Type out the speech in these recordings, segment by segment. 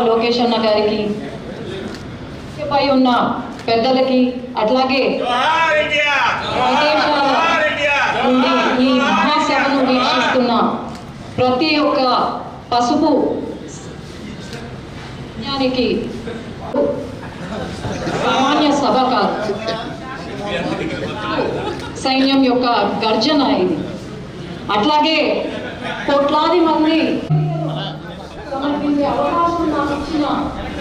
లోకేష్ అన్న గారికి పై ఉన్న పెద్దలకి అట్లాగే ఈ మహాసభను వీక్షిస్తున్న ప్రతి ఒక్క పసుపు జ్ఞానికి సామాన్య సభ కాదు, సైన్యం యొక్క గర్జన ఇది. అట్లాగే కోట్లాది మంది సమర్పించే అవకాశం నాకు ఇచ్చిన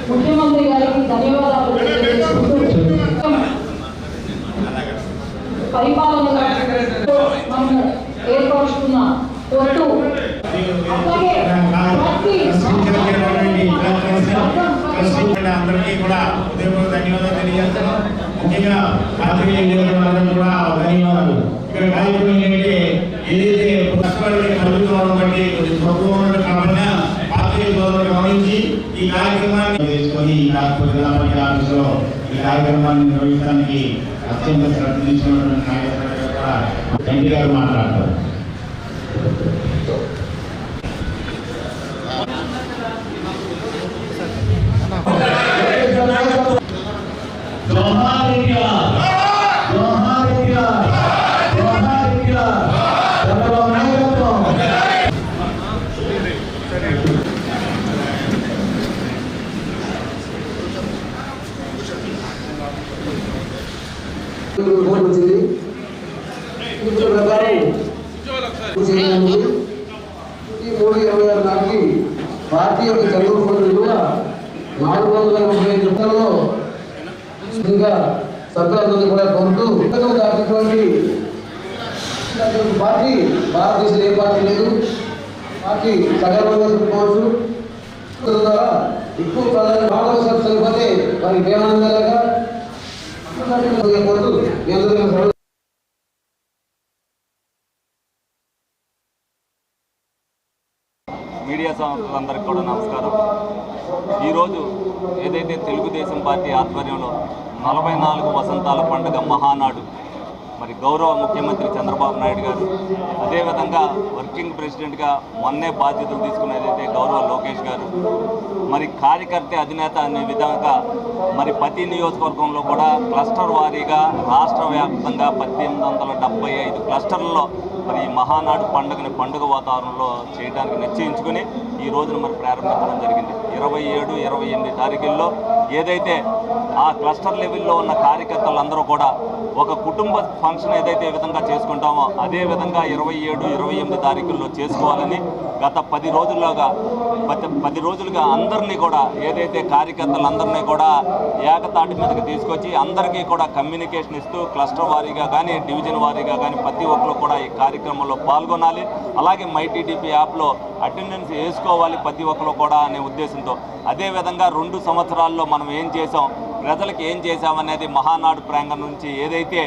ముఖ్యమంత్రి గారికి ధన్యవాదాలు తెలియజేసుకుంటూ పరిపాలనగా మనం ఏర్పరుచుకున్న పొట్టు అట్లాగే అందరికీ కూడా ధన్యవాదాలు తెలియజేస్తున్నాం. ముఖ్యంగా కూడా ధన్యవాదాలు. ఇక్కడ కార్యక్రమం ఏంటంటే ఏదైతే కష్టపడి కలుగుతున్నాం బట్టి ప్రభుత్వం కాకుండా పార్టీ గమనించి ఈ కార్యక్రమాన్ని తీసుకొని ఈ రాష్ట్రపతి ఆఫీసులో ఈ కార్యక్రమాన్ని నిర్వహించడానికి అత్యంత శ్రద్ధ తీసుకున్నటువంటి నాయకులు ఎంపీ గారు మాట్లాడతారు. ఈ 3/26 నాటికి పార్టీ యొక్క చదువు విలువ 435 రూపాయలలో ఇంకా సభ్యులందరినీ కూడా కోరుతూ దాటినటువంటి పార్టీ భారతదేశంలో ఏ పార్టీ లేదు. పార్టీ సగర్వంగా చెప్పుకోవచ్చు. ద్వారా ఎక్కువ ప్రధాన మానవ చనిపోతే వారికి ఏమానందలాగా కోరుతూ మీడియా సంస్థలందరికీ కూడా నమస్కారం. ఈరోజు ఏదైతే తెలుగుదేశం పార్టీ ఆధ్వర్యంలో 44 వసంతాల పండుగ మహానాడు మరి గౌరవ ముఖ్యమంత్రి చంద్రబాబు నాయుడు గారు, అదేవిధంగా వర్కింగ్ ప్రెసిడెంట్గా మొన్నే బాధ్యతలు తీసుకునేదైతే గౌరవ లోకేష్ గారు, మరి కార్యకర్త అధినేత అనే విధంగా మరి ప్రతి నియోజకవర్గంలో కూడా క్లస్టర్ వారీగా రాష్ట్ర వ్యాప్తంగా 1875 క్లస్టర్లలో మరి ఈ మహానాడు పండుగని పండుగ వాతావరణంలో చేయడానికి నిశ్చయించుకుని ఈ రోజున మరి ప్రారంభించడం జరిగింది. 27, 28 తారీఖుల్లో ఏదైతే ఆ క్లస్టర్ లెవెల్లో ఉన్న కార్యకర్తలందరూ కూడా ఒక కుటుంబ ఫంక్షన్ ఏదైతే విధంగా చేసుకుంటామో అదే విధంగా 27, 28 తారీఖుల్లో చేసుకోవాలని గత 10 రోజులుగా అందరినీ కూడా ఏదైతే కార్యకర్తలందరినీ కూడా ఏకతాటి మీదకి తీసుకొచ్చి అందరికీ కూడా కమ్యూనికేషన్ ఇస్తూ క్లస్టర్ వారీగా కానీ డివిజన్ వారీగా కానీ ప్రతి ఒక్కరు కూడా ఈ కార్యక్రమంలో పాల్గొనాలి. అలాగే మైటీడీపీ యాప్లో అటెండెన్స్ వేసుకోవాలి ప్రతి ఒక్కరు కూడా అనే ఉద్దేశంతో, అదేవిధంగా 2 సంవత్సరాల్లో మనం ఏం చేసాం, ప్రజలకు ఏం చేశామనేది మహానాడు ప్రాంగణం నుంచి ఏదైతే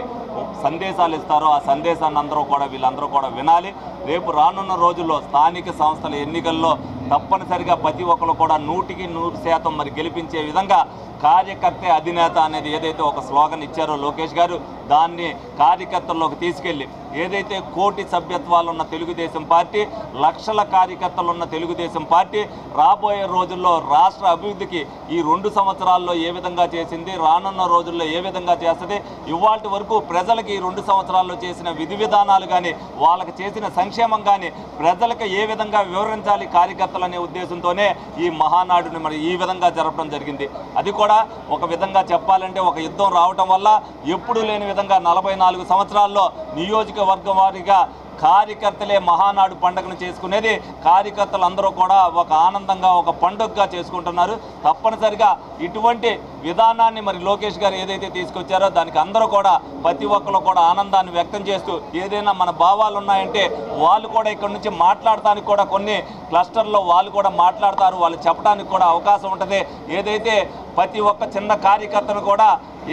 సందేశాలు ఇస్తారో ఆ సందేశాన్ని వీళ్ళందరూ కూడా వినాలి. రేపు రానున్న రోజుల్లో స్థానిక సంస్థల ఎన్నికల్లో తప్పనిసరిగా ప్రతి ఒక్కరు కూడా 100% మరి గెలిపించే విధంగా కార్యకర్త అధినేత అనేది ఏదైతే ఒక స్లోగన్ ఇచ్చారో లోకేష్ గారు, దాన్ని కార్యకర్తల్లోకి తీసుకెళ్ళి ఏదైతే కోటి సభ్యత్వాలు ఉన్న తెలుగుదేశం పార్టీ, లక్షల కార్యకర్తలు ఉన్న తెలుగుదేశం పార్టీ రాబోయే రోజుల్లో రాష్ట్ర అభివృద్ధికి ఈ 2 సంవత్సరాల్లో ఏ విధంగా చేసింది, రానున్న రోజుల్లో ఏ విధంగా చేస్తుంది, ఇవాల్టి వరకు ప్రజలకు ఈ 2 సంవత్సరాల్లో చేసిన విధి విధానాలు కానీ వాళ్ళకి చేసిన సంక్షేమం కానీ ప్రజలకు ఏ విధంగా వివరించాలి కార్యకర్తలు కార్యకర్తలనే ఉద్దేశంతోనే ఈ మహానాడుని మరి ఈ విధంగా జరపడం జరిగింది. అది కూడా ఒక విధంగా చెప్పాలంటే ఒక యుద్ధం రావటం వల్ల ఎప్పుడూ లేని విధంగా 44 సంవత్సరాల్లో నియోజకవర్గం వారీగా కార్యకర్తలే మహానాడు పండుగను చేసుకునేది. కార్యకర్తలు అందరూ కూడా ఒక ఆనందంగా ఒక పండుగగా చేసుకుంటున్నారు. తప్పనిసరిగా ఇటువంటి విధానాన్ని మరి లోకేష్ గారు ఏదైతే తీసుకొచ్చారో దానికి అందరూ కూడా ప్రతి ఒక్కరు కూడా ఆనందాన్ని వ్యక్తం చేస్తూ ఏదైనా మన భావాలు ఉన్నాయంటే వాళ్ళు కూడా ఇక్కడ నుంచి మాట్లాడటానికి కూడా కొన్ని క్లస్టర్లో వాళ్ళు కూడా మాట్లాడతారు, వాళ్ళు చెప్పడానికి కూడా అవకాశం ఉంటుంది. ఏదైతే ప్రతి ఒక్క చిన్న కార్యకర్తను కూడా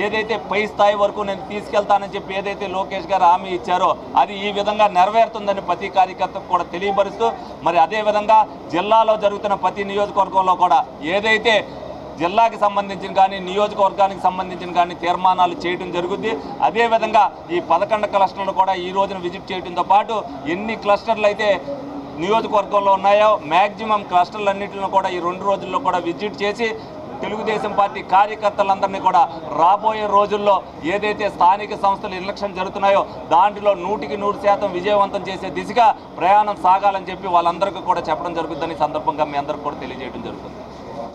ఏదైతే పై స్థాయి వరకు నేను తీసుకెళ్తానని చెప్పి ఏదైతే లోకేష్ గారు హామీ ఇచ్చారో అది ఈ విధంగా నెరవేరుతుందని ప్రతి కార్యకర్తకు కూడా తెలియపరుస్తూ మరి అదేవిధంగా జిల్లాలో జరుగుతున్న ప్రతి నియోజకవర్గంలో కూడా ఏదైతే జిల్లాకి సంబంధించిన కానీ నియోజకవర్గానికి సంబంధించిన కానీ తీర్మానాలు చేయడం జరుగుద్ది. అదేవిధంగా ఈ 11 క్లస్టర్లు కూడా ఈ రోజున విజిట్ చేయడంతో పాటు ఎన్ని క్లస్టర్లు అయితే నియోజకవర్గంలో ఉన్నాయో మ్యాక్సిమం క్లస్టర్లన్నింటిని కూడా ఈ 2 రోజుల్లో కూడా విజిట్ చేసి తెలుగుదేశం పార్టీ కార్యకర్తలందరినీ కూడా రాబోయే రోజుల్లో ఏదైతే స్థానిక సంస్థలు ఎలక్షన్ జరుగుతున్నాయో దాంట్లో 100% విజయవంతం చేసే దిశగా ప్రయాణం సాగాలని చెప్పి వాళ్ళందరికీ కూడా చెప్పడం జరుగుతుందని సందర్భంగా మీ అందరికీ కూడా తెలియజేయడం జరుగుతుంది.